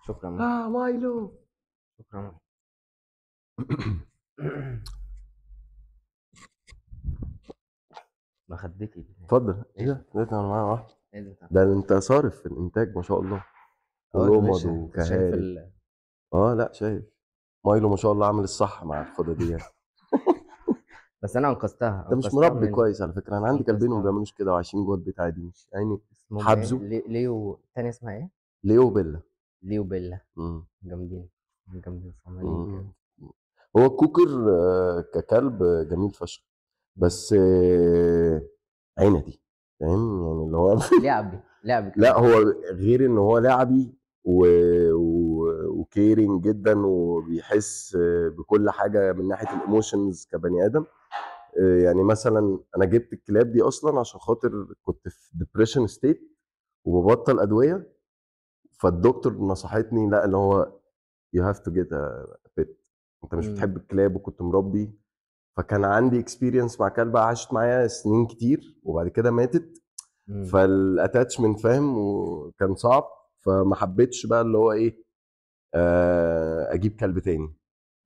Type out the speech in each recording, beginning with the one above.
شكرا. مايلو. شكرا. مخدتي دي. اتفضل. ايه ده؟ انا معايا واحد. ايه ده؟ ده انت صارف في الانتاج ما شاء الله، اه يا ولمض باشا، انت شايف وكهارب. اه لا شايف. مايلو ما شاء الله عامل الصح مع الخدة دي يعني. بس انا انقذتها ده مش انقذتها مربي من كويس على فكرة، انا عندي كلبين وما انقذتها. بيعملوش كده وعايشين جوه البيت عادي، مش يعني اسمهم ايه؟ حابزه. ليو تاني اسمها ايه؟ ليو وبيلا. ليو بيلا. مم. جامدين. جامدين صوماليين كده. مم. هو الكوكر ككلب جميل فشخ، بس عندي، فاهم يعني اللي هو لعبي لا كمان. هو غير ان هو لعبي وكيرنج جدا وبيحس بكل حاجه من ناحيه الايموشنز كبني ادم. يعني مثلا انا جبت الكلاب دي اصلا عشان خاطر كنت في ديبريشن ستيت وببطل ادويه، فالدكتور نصحتني لا اللي هو يو هاف تو جيت بيت، انت مش امم. بتحب الكلاب وكنت مربي. فكان عندي اكسبيرينس مع كلبه عاشت معايا سنين كتير وبعد كده ماتت، امم. فالاتاتشمنت فاهم وكان صعب، فما حبيتش بقى اللي هو ايه اجيب كلب تاني.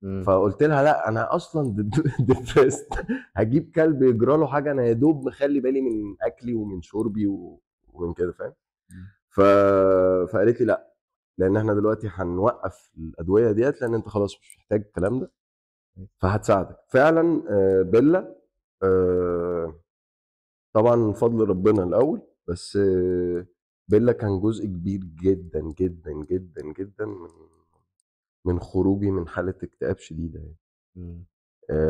امم. فقلت لها لا انا اصلا ديبريست، هجيب كلب يجرى له حاجه، انا يا دوب مخلي بالي من اكلي ومن شربي ومن كده فاهم. ف... فقالت لي لا، لان احنا دلوقتي هنوقف الادويه ديت لان انت خلاص مش محتاج الكلام ده، فهتساعدك فعلا. بيلا طبعا من فضل ربنا الاول، بس بيلا كان جزء كبير جدا جدا جدا جدا من خروجي من حاله اكتئاب شديده يعني. امم.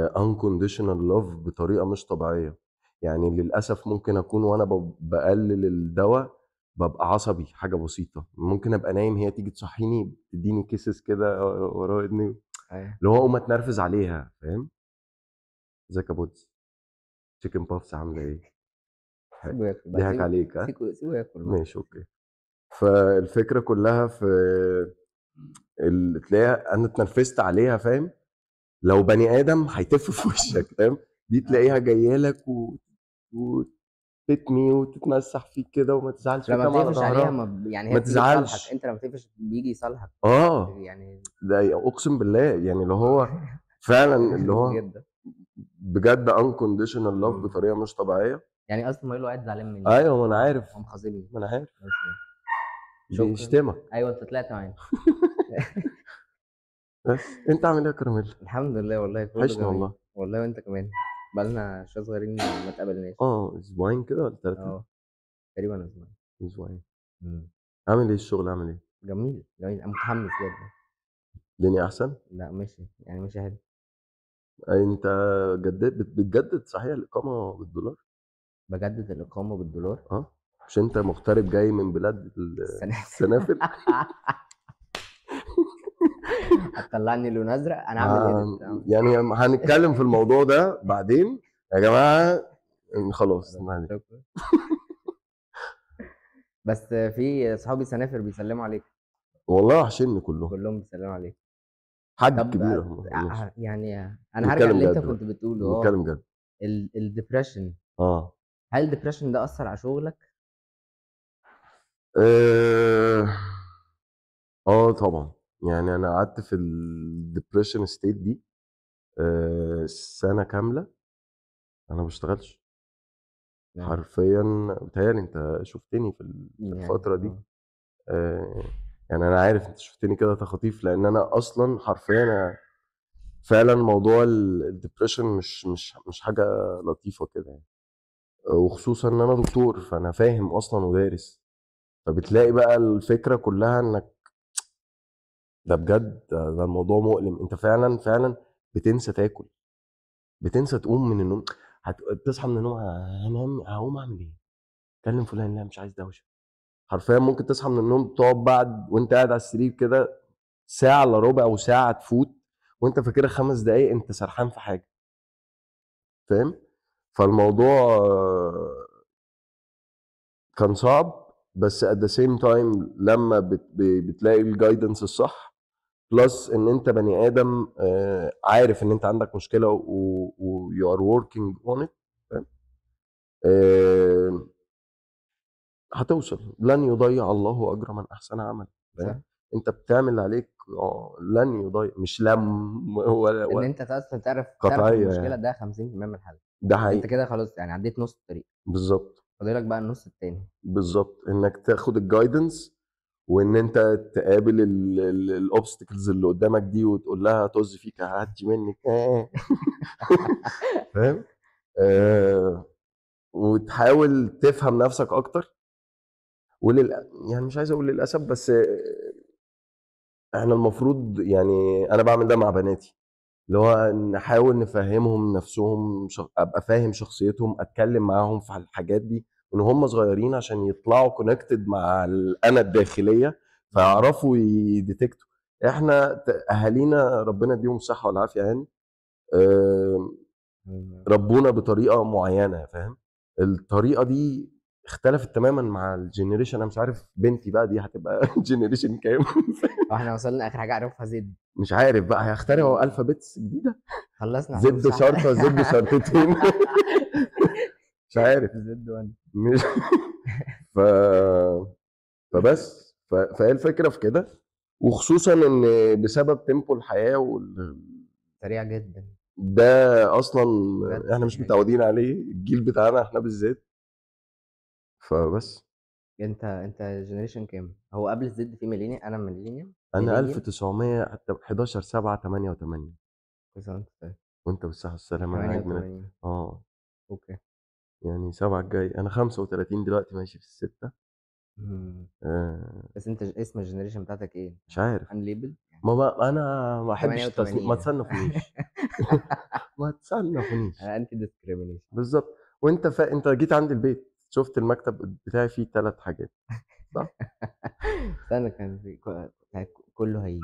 unconditional love بطريقه مش طبيعيه. يعني للاسف ممكن اكون وانا بقلل الدواء ببقى عصبي، حاجه بسيطه ممكن ابقى نايم هي تيجي تصحيني تديني كيسز كده ورا ودني، ايوه. اللي هو اقوم اتنرفز عليها فاهم. ازيك يا بودز، تشيكن بافس عامله ايه؟ سيبه ياكل بقى، ضحك عليك ها. سيبه ياكل بقى. ماشي اوكي. فالفكره كلها في تلاقيها انا اتنرفزت عليها فاهم، لو بني ادم هيتف في وشك فاهم، دي تلاقيها اه، جايه لك وتتمي وتتمسح فيك كده وما تزعلش لما وتنام على بتقفش عليها ظهرها. ما يعني ما هي بتيجي تصالحك، تزعلش. انت لما تقفش بيجي يصالحك. اه يعني ده اقسم بالله يعني اللي هو فعلا اللي هو جدا. بجد unconditional love مم. بطريقه مش طبيعيه. يعني اصلا ما يقول له قاعد زعلان مني. ايوه ما انا عارف، هو مخاصمني. ما انا عارف بس شكرا. بيشتمك. ايوه انت طلعت معايا. بس انت عامل ايه يا كراميل؟ الحمد لله والله كله وحشني جميل. والله. والله وانت كمان. بقالنا شويه صغيرين ما اتقابلناش. اه اسبوعين كده ولا ثلاثه؟ اه، تقريبا اسبوع. اسبوعين. مم. عامل ايه الشغل عامل ايه؟ جميل جميل، انا متحمس جدا. الدنيا احسن؟ لا ماشي، يعني ماشي حلو. انت بتجدد صحيح الاقامه بالدولار؟ بجدد الاقامه بالدولار. اه مش انت مغترب جاي من بلاد السنه السنافر؟ هتطلعني لون ازرق، انا هعمل ايديت. يعني هنتكلم في الموضوع ده بعدين يا جماعه. خلاص معلش. شكرا. بس في صحابي سنافر بيسلموا عليك. والله وحشني كلهم. كلهم بيسلموا عليك. حاج طب كبير ماشي. يعني انا هرجع نتكلم اللي انت جد بقى، كنت بتقوله. اه، نتكلم جد. الدبريشن. اه هل الدبريشن ده اثر على شغلك؟ اه طبعا. يعني انا قعدت في الدبريشن ستيت دي سنه كامله انا ما بشتغلش نعم. حرفيا. بتهيألي انت شفتني في يعني الفتره دي. آه، يعني انا عارف انت شفتني كده تخاطيف لان انا اصلا حرفيا فعلا موضوع الدبريشن مش حاجه لطيفه كده يعني. وخصوصا ان انا دكتور فانا فاهم اصلا ودارس، فبتلاقي بقى الفكره كلها انك ده بجد ده الموضوع مؤلم. انت فعلا فعلا بتنسى تاكل، بتنسى تقوم من النوم. تصحى من النوم هنام هقوم اعمل ايه؟ كلم فلان لا مش عايز دوشه. حرفيا ممكن تصحى من النوم تقعد بعد وانت قاعد على السرير كده ساعه الا ربع وساعه تفوت وانت فاكرها 5 دقايق انت سرحان في حاجه فاهم. فالموضوع كان صعب، بس at the same time لما بتلاقي الجايدنس الصح بلس ان انت بني ادم عارف ان انت عندك مشكله و you are working on it فاهم؟ آه، هتوصل. لن يضيع الله اجر من احسن عمل صح. فاهم. انت بتعمل اللي عليك، لن يضيع، مش لم ولا ان ولا انت اصلا تعرف قطعيه المشكله، يعني. ده 50% من الحل. ده انت حقيقي. كده خلاص يعني عديت نص الطريق، بالظبط. فاضلك بقى النص التاني. بالظبط، انك تاخد الجايدنس، وان انت تقابل الاوبستكلز اللي قدامك دي وتقول لها طز فيك هعدي منك فاهم؟ وتحاول تفهم نفسك اكتر. يعني مش عايز اقول للاسف، بس احنا المفروض، يعني انا بعمل ده مع بناتي، اللي هو نحاول نفهمهم نفسهم، ابقى فاهم شخصيتهم، اتكلم معاهم في الحاجات دي من هم صغيرين عشان يطلعوا كونكتد مع انا الداخليه، مم. فيعرفوا يديتكتوا. احنا اهالينا ربنا يديهم الصحه والعافيه يعني، آه، مم. ربونا بطريقه معينه، فاهم؟ الطريقه دي اختلفت تماما مع الجينيريشن. انا مش عارف بنتي بقى دي هتبقى جينيريشن كام احنا وصلنا اخر حاجه اعرفها زد. مش عارف بقى هيخترعوا الفابيتس جديده، خلصنا حروف زد صح. شرطه، زد شرطتين مش عارف. زد 1. مش ف... فهي الفكره في كده، وخصوصا ان بسبب تيمبو الحياه سريع جدا. ده اصلا بجد احنا مش سريع جدا. متعودين عليه، الجيل بتاعنا احنا بالذات. فبس. انت جنريشن كام؟ هو قبل الزد في ميلينيا، انا ميلينيا انا ميلينيا. 1911 7 88. كل سنه وانت طيب. وانت بالصحه والسلامه، انا عيد ميلاد. 88. اه اوكي. يعني 7 الجاي، انا 35 دلوقتي ماشي في الستة. مم. آه بس انت اسم الجنريشن بتاعتك ايه؟ مش عارف. ان ليبل يعني. ما بقى انا ما احبش التصنيف، ما 88. تصنفنيش ما تصنفنيش. انا انتي ديسكريميشن. بالظبط. وانت انت جيت عندي البيت شفت المكتب بتاعي فيه 3 حاجات، صح؟ استنى، كان كله هيجي.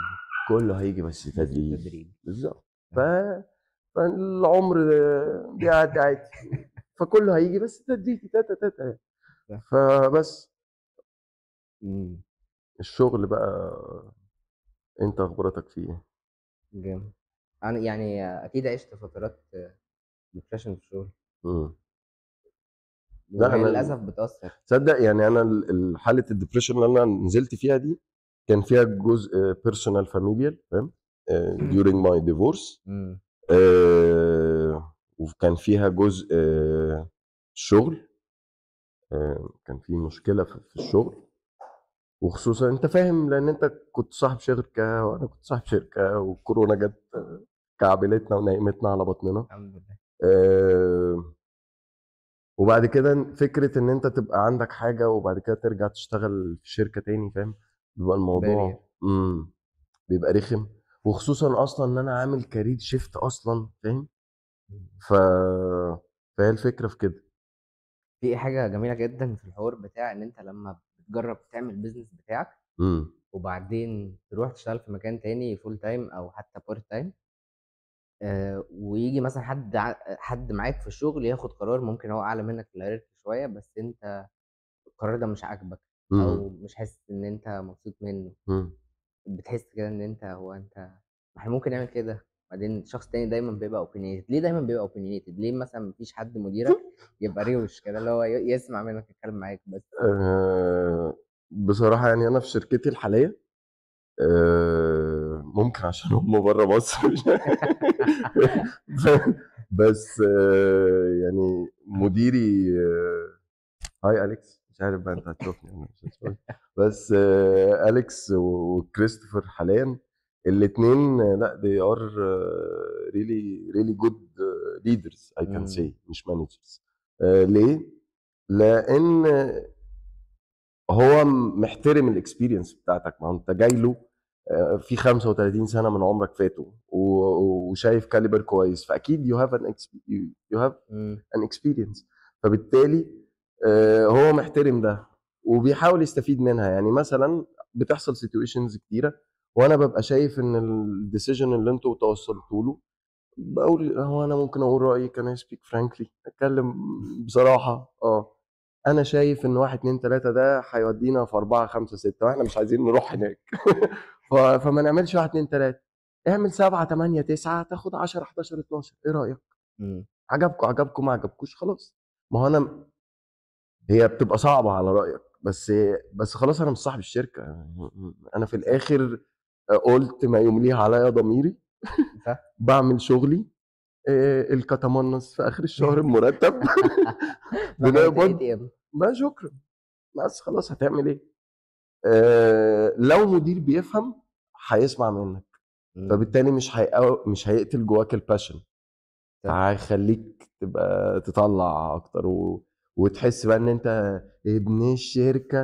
كله هيجي بس بس تدريج. التدريج. بالظبط. ف... فالعمر بيعدي عادي، فكله هيجي بس تدريجي، تاتا تاتا يعني. صح. فبس. مم. الشغل بقى، انت اخباراتك فيه ايه؟ جامد. انا يعني اكيد عشت فترات ديبريشن في الشغل، مم. لا وهي انا للاسف بتاثر. تصدق يعني انا حاله الدبريشن اللي انا نزلت فيها دي كان فيها جزء بيرسونال فاميليال، فاهم؟ during my divorce. مم. وكان فيها جزء شغل. كان في مشكله في الشغل، وخصوصا انت فاهم لان انت كنت صاحب شركه وانا كنت صاحب شركه، والكورونا جت كعبلتنا ونيمتنا على بطننا. الحمد لله. آه، وبعد كده فكرة ان انت تبقى عندك حاجة وبعد كده ترجع تشتغل في شركة تاني، فاهم؟ بيبقى بارير. الموضوع بيبقى رخم، وخصوصا اصلا ان انا عامل كارير شيفت اصلا، فاهم؟ ف فهي الفكرة في كده. في حاجه جميله جدا في الحوار بتاع ان انت لما بتجرب تعمل بيزنس بتاعك، امم وبعدين تروح تشتغل في مكان تاني فول تايم او حتى بارت تايم، ويجي مثلا حد معاك في الشغل ياخد قرار ممكن هو اعلى منك في الهيراركي شويه، بس انت القرار ده مش عاجبك او امم مش حاسس ان انت مبسوط منه. امم بتحس كده ان انت ما احنا ممكن نعمل كده. بعدين شخص تاني دايما بيبقى اوبينيتد. ليه دايما بيبقى اوبينيتد؟ ليه مثلا مفيش حد مديرك يبقى روش كده اللي هو يسمع منك يتكلم معاك بس؟ بصراحة يعني انا في شركتي الحالية، ممكن عشان هم بره مصر مش بس يعني مديري هاي اليكس، مش عارف بقى انت هتشوفني انا مش هتشوفني، بس اليكس وكريستوفر حاليا الاثنين لا they are really really good leaders I can say، مم. مش managers. ليه؟ لان هو محترم الاكسبيرينس بتاعتك، ما هو انت جاي له في 35 سنه من عمرك فاتوا وشايف كاليبر كويس، فاكيد يو هاف مم. ان اكسبيرينس. فبالتالي هو محترم ده وبيحاول يستفيد منها. يعني مثلا بتحصل سيتويشنز كتيره وانا ببقى شايف ان الديسيجن اللي انتوا توصلتوا له، بقول هو انا ممكن اقول رايي، كان سبيك فرانكلي، اتكلم بصراحه. انا شايف ان واحد اتنين تلاته ده هيودينا في اربعه خمسه سته واحنا مش عايزين نروح هناك فما نعملش واحد اتنين تلاته، اعمل سبعه تمانيه تسعه تاخد 10 11 12، ايه رايك؟ مم. عجبكم عجبكم، ما عجبكوش خلاص. ما هو انا هي بتبقى صعبه على رايك، بس خلاص انا مش صاحب الشركه. انا في صح، الاخر قلت ما يمليه عليا ضميري، صح. بعمل شغلي، الكتمنص في اخر الشهر المرتب. محفظة بنقبض. ATM. ما شكرا. بس خلاص هتعمل ايه؟ لو مدير بيفهم هيسمع منك، إمم، فبالتالي مش هيقتل جواك الباشن، صح. هيخليك تبقى تطلع اكتر وتحس بقى ان انت ابن الشركه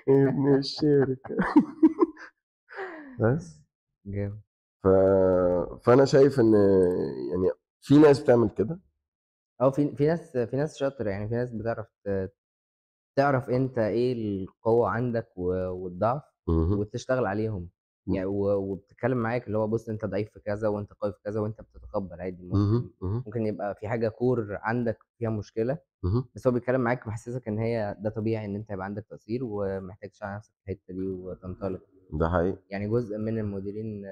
ابن الشركه. بس جامد. ف... فانا شايف ان يعني في ناس بتعمل كده. في ناس شاطرة، يعني في ناس بتعرف تعرف أنت إيه القوة عندك والضعف مهم. وتشتغل عليهم. يعني وبتتكلم معاك اللي هو بُص أنت ضعيف في كذا وأنت قوي في كذا وأنت بتتقبّل عادي. مهم. ممكن مهم. ممكن يبقى في حاجة core عندك فيها مشكلة، مهم. بس هو بيتكلم معاك محسسك إن هي ده طبيعي إن أنت يبقى عندك تقصير ومحتاج تشتغل على نفسك في الحتة دي وتنطلق. ده حقيقي. يعني جزء من المديرين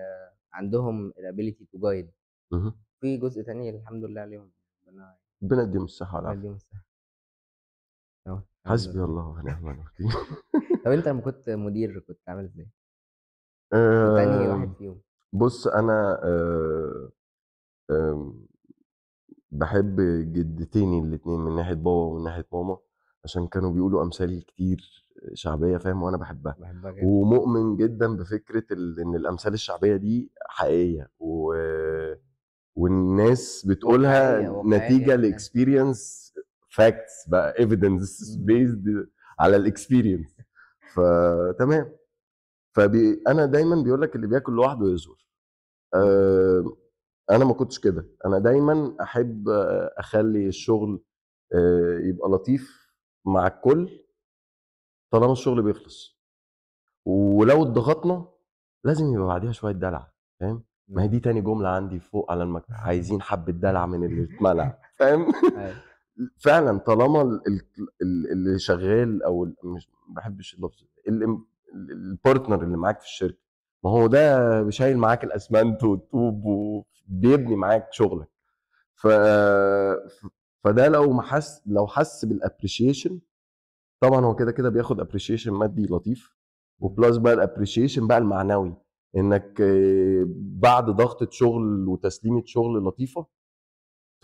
عندهم الability to guide. مهم. في جزء تاني الحمد لله عليهم. ربنا ربنا يديهم الصحه ربنا والعافيه. يديهم الصحة. آه، الحمد حسبي لله. الله ونعم الوكيل. طب أنت لمّا كنت مدير كنت عامل إزاي؟ كنت أنهي آم، واحد فيهم؟ بص انا آم، بحب جدتيني الاتنين من ناحيه بابا ومن ناحيه ماما، عشان كانوا بيقولوا امثال كتير شعبيه، فاهم، وانا بحبها. باحبها جدًا. ومؤمن جدا بفكره ان الامثال الشعبيه دي حقيقيه والناس بتقولها واقعية، واقعية نتيجه كمان. لاكسبيرينس، فاكتس بقى، ايفيدنس إمم. بيزد على الاكسبيرينس. فتمام. انا دايما بيقول لك اللي بياكل لوحده يزور. إمم. آه، انا ما كنتش كده. انا دايما احب اخلي الشغل يبقى لطيف مع الكل طالما الشغل بيخلص. ولو اتضغطنا لازم يبقى بعديها شويه دلع، فاهم. ما هي إمم. دي تاني جمله عندي فوق على المكتب، عايزين حبه دلع من اللي اتمنع، فاهم. أيوه. فعلا طالما اللي شغال او مش ما بحبش اللفظ البارتنر اللي معاك في الشركه، ما هو ده شايل معاك الاسمنت والطوب وبيبني معاك شغلك. ف... فده لو حس بالابريشيشن، طبعا هو كده كده بياخد ابريشيشن مادي لطيف، إمم. وبلس بقى الابريشيشن بقى المعنوي، انك بعد ضغطة شغل وتسليمة شغل لطيفة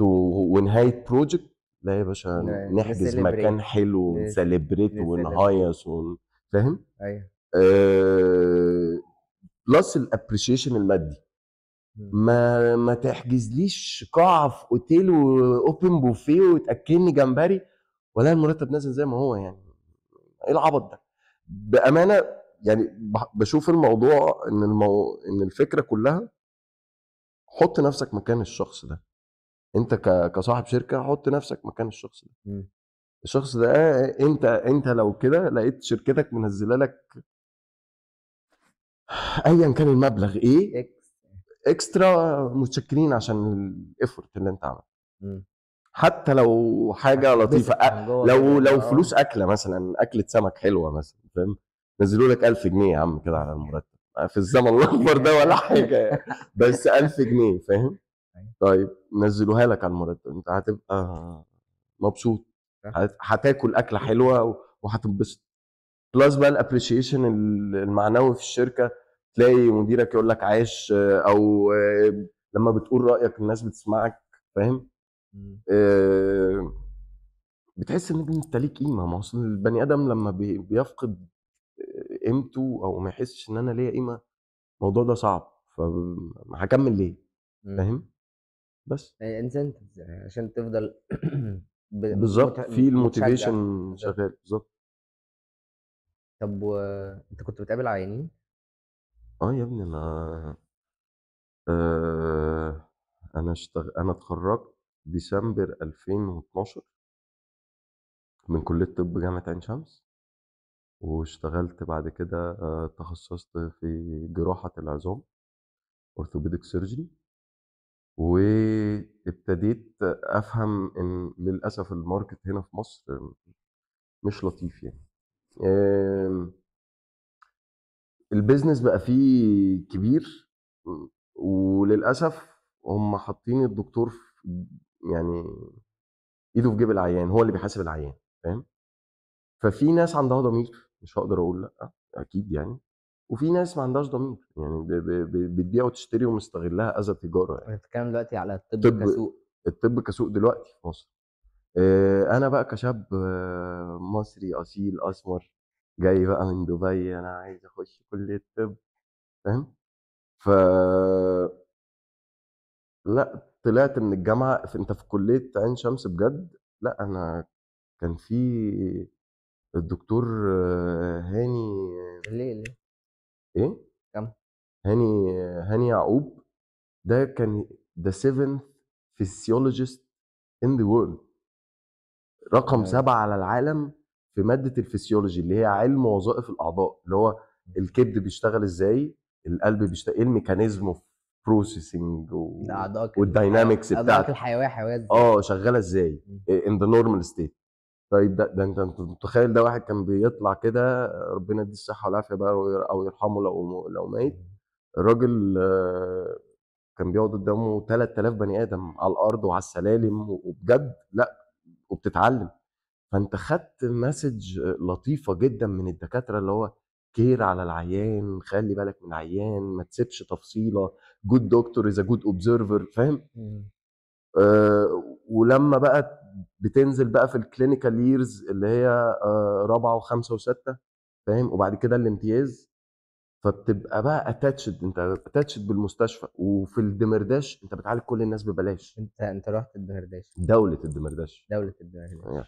ونهاية بروجكت، لا يا باشا نحجز مكان نcelebrate. حلو نس ونسليبريت نcelebrate. ونهيص فاهم. أيوه. بلس الابريشيشن المادي. إمم. ما تحجزليش قاعة في اوتيل واوبن بوفيه وتاكلني جمبري ولا المرتب نازل زي ما هو، يعني ايه العبط ده بامانه. يعني بشوف الموضوع ان الفكره كلها حط نفسك مكان الشخص ده. انت كصاحب شركه حط نفسك مكان الشخص ده. إمم. الشخص ده انت لو كده لقيت شركتك منزله لك ايا كان المبلغ ايه X. اكسترا، متشكرين عشان الايفورت اللي انت عملته. إمم. حتى لو حاجه لطيفه، هتتبسط من جوّه كده لو اللي هو فلوس اكله مثلا، اكله سمك حلوه مثلا، فاهم، نزلوا لك 1000 جنيه يا عم كده على المرتب في الزمن الاخضر ده ولا حاجه، بس 1000 جنيه، فاهم. أيوه. طيب نزلوها لك على المرتب، انت هتبقى مبسوط، صح. هتاكل اكله حلوه وهتنبسط. بلس بقى الابريشيشن المعنوي في الشركه، تلاقي مديرك يقول لك عاش، او لما بتقول رايك الناس بتسمعك، فاهم. إمم. آه، بتحس ان انت ليك قيمه. ما اصل البني ادم لما بيفقد قيمته او ما يحسش ان انا ليا قيمه، الموضوع ده صعب، فهكمل ليه، إمم. فاهم. بس incentives عشان تفضل ب مت بالظبط في الموتيفيشن متشجّع. بالضبط. شغال بالظبط. طب وأنت كنت بتقابل عيانين؟ اه يا ابني آه انا اتخرجت ديسمبر 2012 من كليه طب جامعه عين شمس، واشتغلت بعد كده تخصصت في جراحه العظام، اورثوبيدك سيرجري. وابتديت افهم ان للاسف الماركت هنا في مصر مش لطيف يعني. آم، البيزنس بقى فيه كبير، وللاسف هم حاطين الدكتور يعني ايده في جيب العيان، هو اللي بيحاسب العيان، فاهم. ففي ناس عندها ضمير، مش هقدر اقول لا اكيد يعني، وفي ناس ما عندهاش ضمير، يعني بتبيع وتشتري ومستغلها از تجاره يعني. بنتكلم دلوقتي على الطب طب كسوق. الطب كسوق دلوقتي في مصر، انا بقى كشاب مصري اصيل اسمر جاي بقى من دبي، انا عايز اخش كليه طب، فاهم؟ ف لا طلعت من الجامعه انت في كليه عين شمس بجد. لا انا كان في الدكتور هاني، ليه ايه، كم؟ هاني هاني يعقوب، ده كان the seventh physiologist in the world، رقم آه، 7 على العالم في مادة الفسيولوجي اللي هي علم وظائف الأعضاء، اللي هو الكبد بيشتغل ازاي، القلب بيشتغل ايه، الميكانيزم اوف بروسيسنج ده أعضائك والداينامكس أعضائك بتاعت الحيوية حيوية إزاي؟ شغالة ازاي مم. in the normal state. طيب ده انت متخيل ده واحد كان بيطلع كده، ربنا يديه الصحة والعافية بقى او يرحمه لو ميت، الراجل كان بيقعد قدامه 3000 بني ادم على الارض وعلى السلالم، وبجد لا، وبتتعلم. فانت خدت مسج لطيفه جدا من الدكاتره، اللي هو كير على العيان، خلي بالك من العيان، ما تسيبش تفصيله، جود دكتور از جود اوبزرفر، فاهم؟ مم. ولما بقى بتنزل بقى في الكلينيكال ييرز اللي هي رابعه وخمسه وسته، فاهم؟ وبعد كده الامتياز، فبتبقى بقى اتاتشد، انت اتاتشد بالمستشفى، وفي الدمرداش انت بتعالج كل الناس ببلاش. أنت رحت الدمرداش؟ دوله الدمرداش، دولة الدمرداش. يعني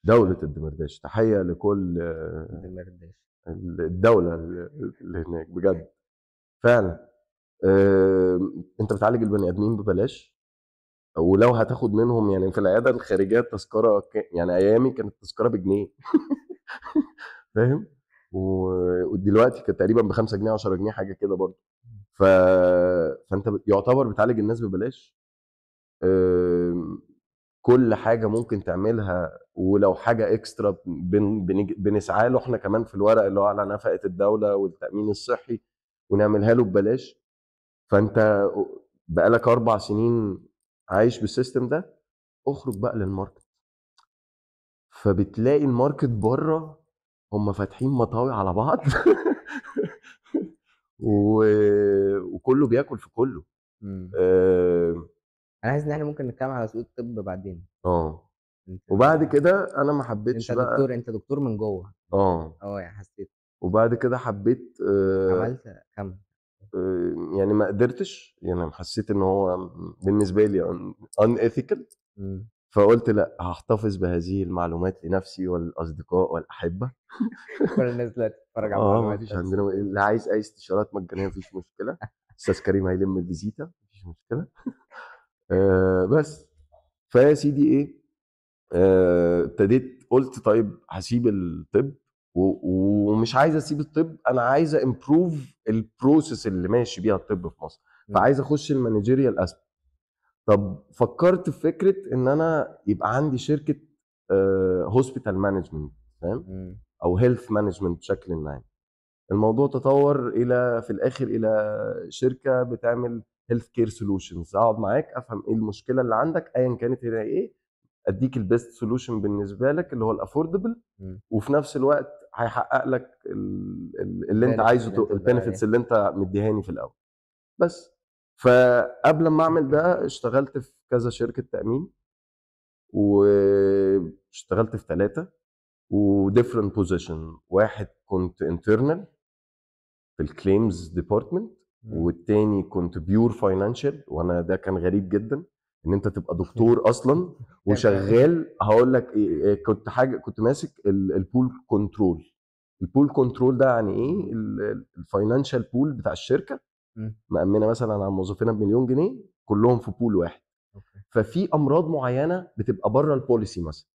دوله الدمرداش، تحيه لكل الدمرداش. الدوله اللي هناك بجد فعلا. انت بتعالج البني ادمين ببلاش، ولو هتاخد منهم يعني في العياده الخارجيه التذكره يعني ايامي كانت التذكره بجنيه فاهم؟ ودلوقتي كانت تقريبا ب 5 جنيه 10 جنيه حاجه كده برضه. ف... فانت يعتبر بتعالج الناس ببلاش. آم، كل حاجه ممكن تعملها، ولو حاجه اكسترا بنسعى له احنا كمان في الورق اللي هو على نفقه الدوله والتامين الصحي، ونعملها له ببلاش. فانت بقالك 4 سنين عايش بالسيستم ده، اخرج بقى للماركت، فبتلاقي الماركت بره هم فاتحين مطاوي على بعض و... وكله بياكل في كله. مم. اه أنا حاسس إن إحنا ممكن نتكلم على سوق الطب بعدين. أنت وبعد كده انا ما حبيتش بقى. أنت دكتور من جوه. اه يعني حسيت. وبعد كده حبيت عملت كم؟ يعني ما قدرتش، يعني حسيت ان هو بالنسبه لي unethical، مم. فقلت لا، هحتفظ بهذه المعلومات لنفسي والاصدقاء والاحبه. كل الناس دلوقتي بتتفرج على ما المعلومات فيش بس. عندنا اللي عايز اي استشارات مجانيه، مفيش مشكله، استاذ كريم هيلم الفيزيتا، مفيش مشكله. بس فيا سيدي ايه، ابتديت قلت طيب هسيب الطب، ومش عايز اسيب الطب، انا عايز امبروف البروسيس اللي ماشي بيها الطب في مصر، مم. فعايز اخش المانجيريال اسبكت. طب فكرت في فكره ان انا يبقى عندي شركه هوسبيتال مانجمنت، فاهم؟ مم. او هيلث مانجمنت بشكل عام. الموضوع تطور الى في الاخر الى شركه بتعمل هيلث كير سولوشنز، اقعد معاك افهم ايه المشكله اللي عندك ايا كانت هي ايه، اديك البيست سولوشن بالنسبه لك اللي هو الافوردبل، مم. وفي نفس الوقت هيحقق لك اللي انت البنفيتس اللي عايزه، أنت بتدور البنفيتس عليها. اللي انت مديهاني في الاول. بس فقبل ما اعمل ده اشتغلت في كذا شركه تامين، واشتغلت في 3 وديفرنت بوزيشن. واحد كنت انترنال في الكليمز ديبارتمنت، مم. والتاني كنت بيور فاينانشال، وانا ده كان غريب جدا ان انت تبقى دكتور اصلا تعمل إيه؟ وشغال. هقول لك إيه، كنت ماسك البول كنترول. البول كنترول ده يعني ايه؟ الفاينانشال بول بتاع الشركه مم. مأمنه مثلا على موظفينها بمليون جنيه كلهم في بول واحد، أوكي. ففي امراض معينه بتبقى بره البوليسي مثلا،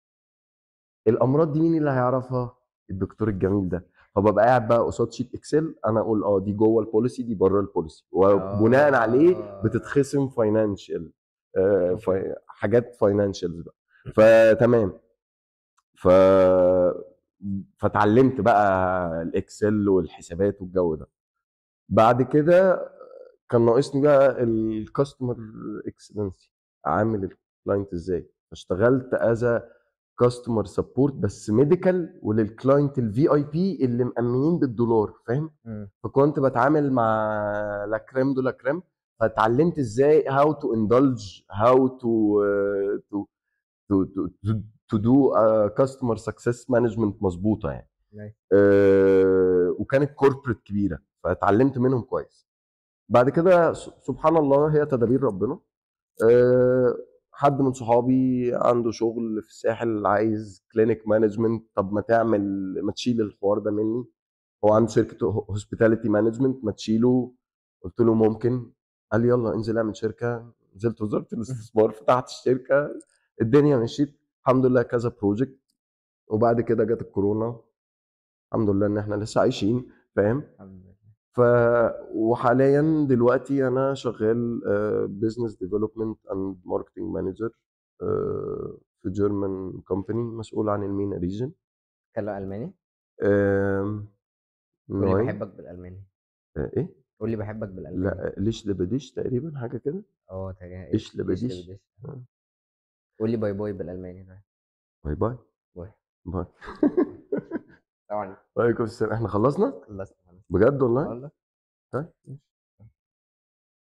الامراض دي مين اللي هيعرفها؟ الدكتور الجميل ده. فببقى قاعد بقى قصاد شيت اكسل، انا اقول دي جوه البوليسي، دي بره البوليسي، وبناء عليه آه. بتتخصم فاينانشال، أوكي. حاجات فاينانشالز بقى. فتمام. ف فتعلمت بقى الاكسل والحسابات والجو ده. بعد كده كان ناقصني بقى الكاستمر اكسلنسي، عامل الكلاينت ازاي. فاشتغلت از كاستمر سبورت بس ميديكال، وللكلاينت الفي اي بي اللي مأمنين بالدولار، فاهم؟ فكنت بتعامل مع لا كريم دو لا كريم، فاتعلمت ازاي هاو تو اندلج، هاو تو تو تو دو كاستمر سكسس مانجمنت مظبوطه يعني. نايس. وكانت كوربريت كبيره، فاتعلمت منهم كويس. بعد كده سبحان الله هي تدابير ربنا. آه، حد من صحابي عنده شغل في الساحل عايز كلينيك مانجمنت، طب ما تشيل الحوار ده مني. هو عنده شركه هوسبيتاليتي مانجمنت، ما تشيله. قلت له ممكن. قال لي يلا انزل اعمل شركه. نزلت وزاره الاستثمار فتحت الشركه. الدنيا مشيت الحمد لله، كذا بروجكت. وبعد كده جت الكورونا، الحمد لله ان احنا لسه عايشين، فاهم؟ الحمد لله. ف وحاليا دلوقتي انا شغال بزنس ديفلوبمنت اند ماركتنج مانجر في جيرمان كومباني، مسؤول عن المينا ريجن. اتكلم الماني. قول لي نوين. بحبك بالالماني. ايه؟ قول لي بحبك بالالماني. لا ليش لبديش تقريبا، حاجه كده. اه تمام. ايش ايش لبديش. بديش. قول لي باي باي بالالماني. طيب. باي باي. باي. باي. طبعا. وعليكم السلام، احنا خلصنا خلصت خلاص. بجد والله. والله. طيب.